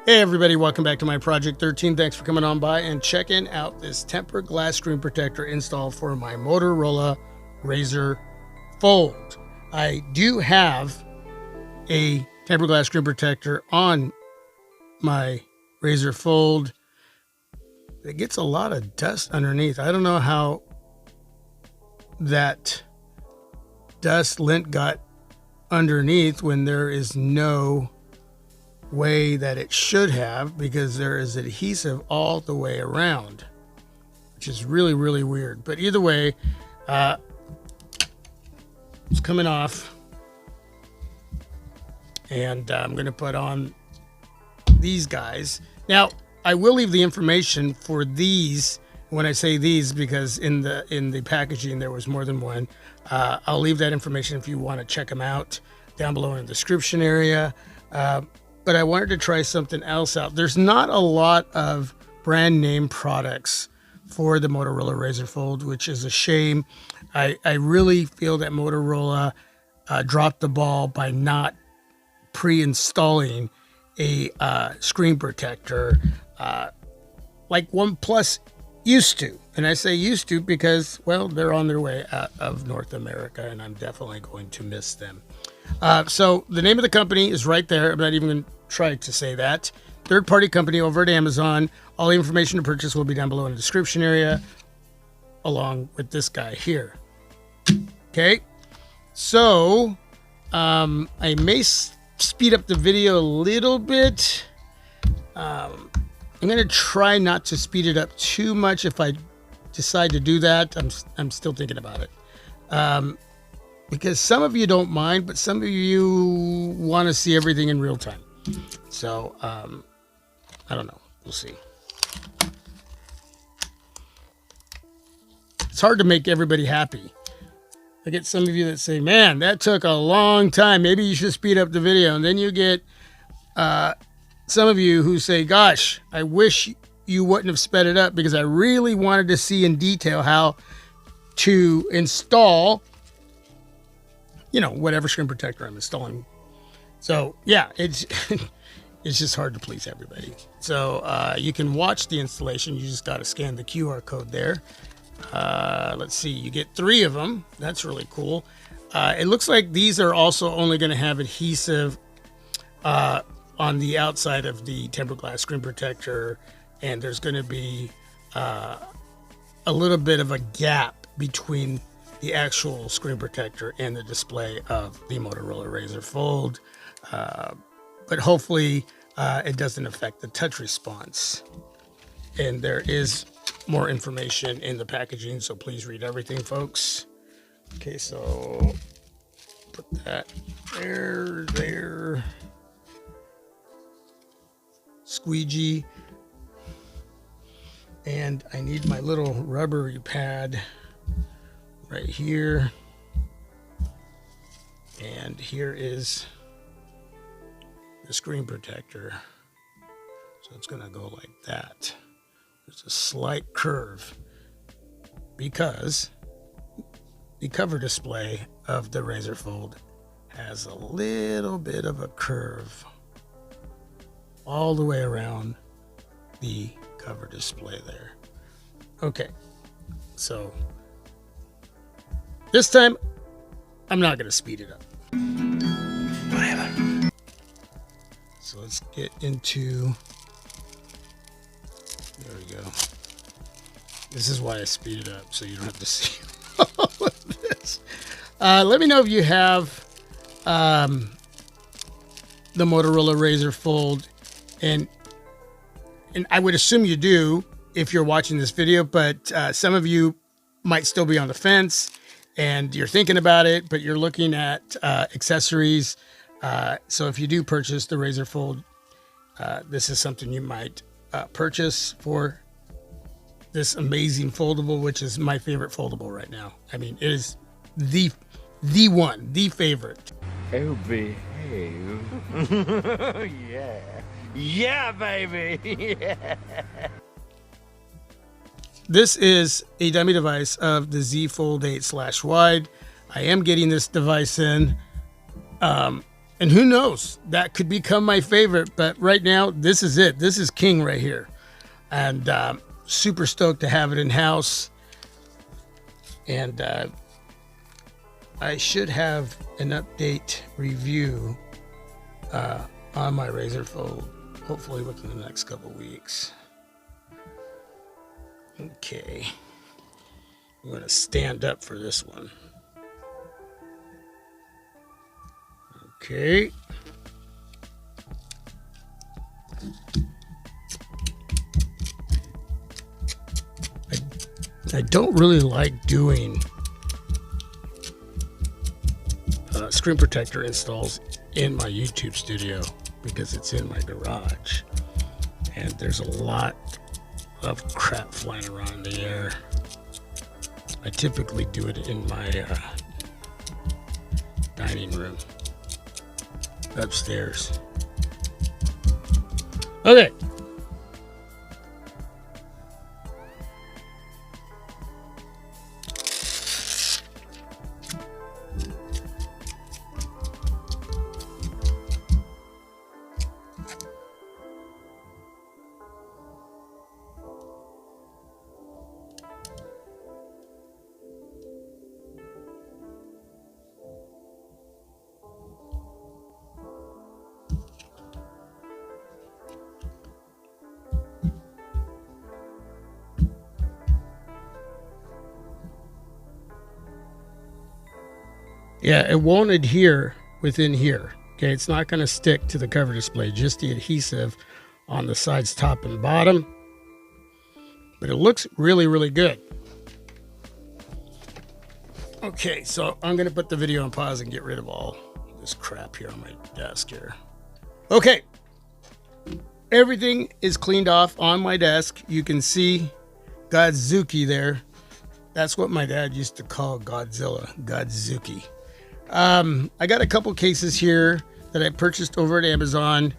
Hey everybody, welcome back to my Project 13. Thanks for coming on by and checking out this tempered glass screen protector install for my Motorola Razr Fold. I do have a tempered glass screen protector on my Razr Fold. It gets a lot of dust underneath. I don't know how that dust lint got underneath when there is no way that it should have, because there is adhesive all the way around, which is really weird. But either way, it's coming off, and I'm going to put on these guys. Now I will leave the information for these. When I say these, because in the packaging there was more than one. I'll leave that information if you want to check them out down below in the description area. But I wanted to try something else out. There's not a lot of brand name products for the Motorola Razr Fold, which is a shame. I really feel that Motorola dropped the ball by not pre-installing a screen protector like OnePlus used to. And I say used to because, well, they're on their way out of North America, and I'm definitely going to miss them. So the name of the company is right there. I'm not even going to try to say that. Third-party company over at Amazon. All the information to purchase will be down below in the description area, along with this guy here. Okay, so I may speed up the video a little bit. I'm going to try not to speed it up too much. If I decide to do that, I'm still thinking about it. Because some of you don't mind, but some of you want to see everything in real time. So, I don't know. We'll see. It's hard to make everybody happy. I get some of you that say, man, that took a long time. Maybe you should speed up the video. And then you get some of you who say, gosh, I wish you wouldn't have sped it up, because I really wanted to see in detail how to install, you know, whatever screen protector I'm installing. So yeah, it's it's just hard to please everybody. So you can watch the installation. You just got to scan the QR code there. Let's see, you get 3 of them. That's really cool. It looks like these are also only going to have adhesive on the outside of the tempered glass screen protector, and there's going to be a little bit of a gap between the actual screen protector and the display of the Motorola Razr Fold. But hopefully it doesn't affect the touch response. And there is more information in the packaging, so please read everything, folks. Okay, so put that there. Squeegee. And I need my little rubbery pad right here. And here is the screen protector. So it's going to go like that. There's a slight curve because the cover display of the Razr Fold has a little bit of a curve all the way around the cover display there. Okay, so this time I'm not going to speed it up. Whatever. So let's get into, there we go. This is why I speed it up, so you don't have to see all of this. Let me know if you have the Motorola Razr Fold, and I would assume you do if you're watching this video, but some of you might still be on the fence and you're thinking about it, but you're looking at accessories. So if you do purchase the Razr Fold, this is something you might purchase for this amazing foldable, which is my favorite foldable right now. I mean, it is the one, the favorite. Oh, behave. Yeah. Yeah, baby. Yeah. This is a dummy device of the Z Fold 8/wide. I am getting this device in. And who knows, that could become my favorite, but right now, this is it. This is king right here. And super stoked to have it in-house. And I should have an update review on my Razr Fold, hopefully within the next couple weeks. Okay. I'm going to stand up for this one. Okay. I don't really like doing screen protector installs in my YouTube studio because it's in my garage and there's a lot of crap flying around in the air. I typically do it in my dining room upstairs. Okay. Yeah, it won't adhere within here. Okay, it's not going to stick to the cover display, just the adhesive on the sides, top and bottom. But it looks really, really good. Okay, so I'm going to put the video on pause and get rid of all this crap here on my desk here. Okay, everything is cleaned off on my desk. You can see Godzuki there. That's what my dad used to call Godzilla, Godzuki. I got a couple cases here that I purchased over at Amazon.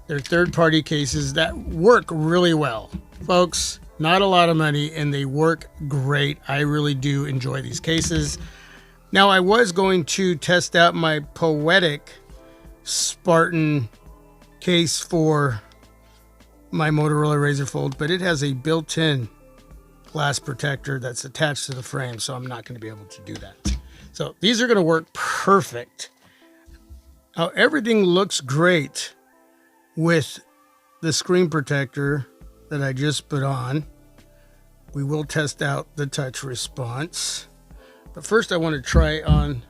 They're third-party cases that work really well. Folks, not a lot of money, and they work great. I really do enjoy these cases. Now, I was going to test out my Poetic Spartan case for my Motorola Razr Fold, but it has a built-in glass protector that's attached to the frame, so I'm not going to be able to do that. So these are going to work perfect. Now, everything looks great with the screen protector that I just put on. We will test out the touch response. But first I want to try on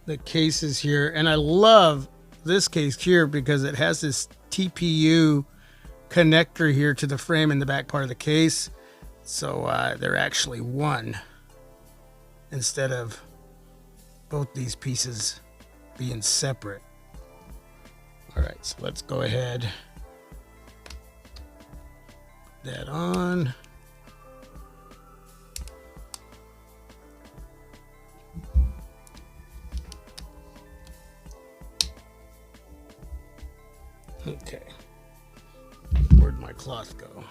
the cases here. And I love this case here because it has this TPU connector here to the frame in the back part of the case. So they're actually one instead of both these pieces being separate. All right, so let's go ahead. Put that on. Okay. Where'd my cloth go?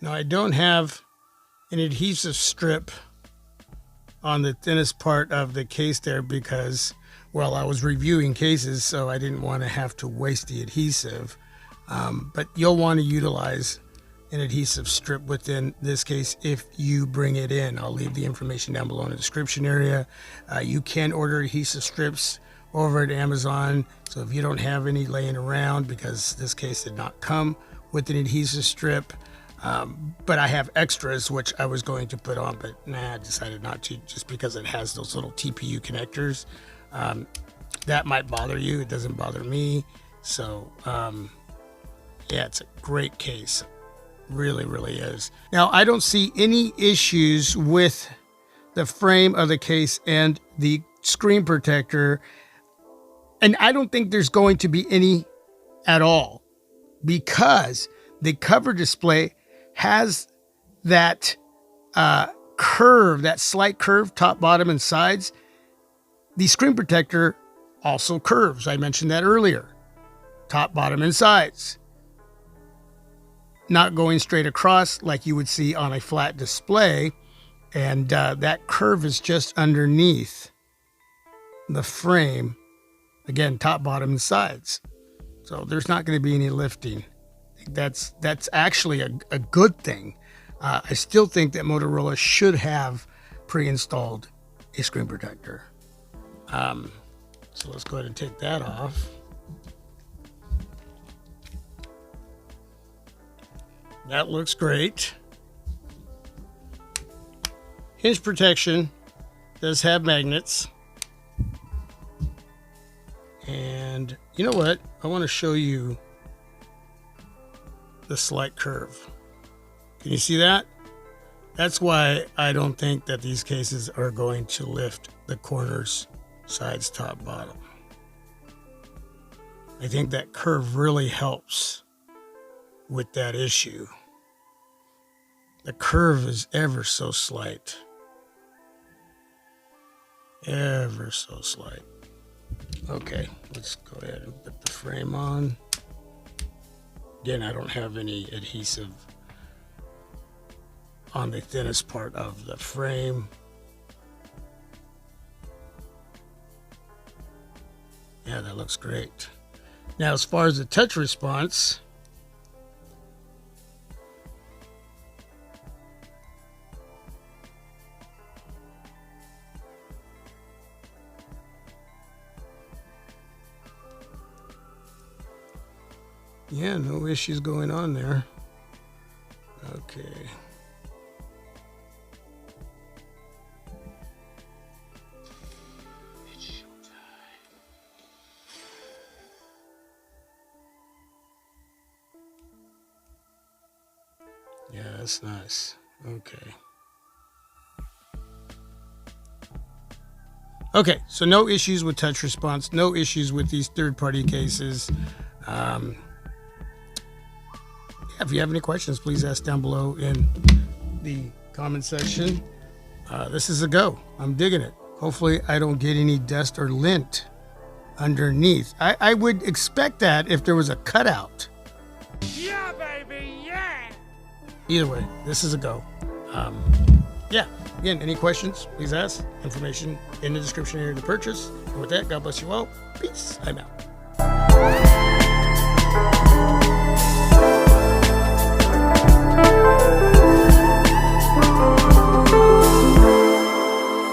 Now, I don't have an adhesive strip on the thinnest part of the case there because, well, I was reviewing cases, so I didn't want to have to waste the adhesive. But you'll want to utilize an adhesive strip within this case if you bring it in. I'll leave the information down below in the description area. You can order adhesive strips over at Amazon. So if you don't have any laying around, because this case did not come with an adhesive strip, but I have extras, which I was going to put on, but I decided not to, just because it has those little TPU connectors. That might bother you. It doesn't bother me. So, yeah, it's a great case. Really, really is. Now, I don't see any issues with the frame of the case and the screen protector. And I don't think there's going to be any at all, because the cover display has that curve, that slight curve, top, bottom, and sides. The screen protector also curves. I mentioned that earlier. Top, bottom, and sides. not going straight across like you would see on a flat display. And that curve is just underneath the frame. Again, top, bottom, and sides. So there's not going to be any lifting. That's actually a good thing. I still think that Motorola should have pre-installed a screen protector. So let's go ahead and take that off. That looks great. Hinge protection does have magnets. And you know what? I want to show you the slight curve. Can you see that? That's why I don't think that these cases are going to lift the corners, sides, top, bottom. I think that curve really helps with that issue. The curve is ever so slight. Ever so slight. Okay, let's go ahead and put the frame on. Again, I don't have any adhesive on the thinnest part of the frame. Yeah, that looks great. Now, as far as the touch response, yeah, no issues going on there. Okay. Yeah, that's nice. Okay. Okay, so no issues with touch response, no issues with these third-party cases. If you have any questions, please ask down below in the comment section. This is a go. I'm digging it. Hopefully I don't get any dust or lint underneath. I would expect that if there was a cutout. Yeah, baby, yeah! Either way, this is a go. Yeah, again, any questions, please ask. Information in the description area to purchase. And with that, God bless you all. Peace. I'm out.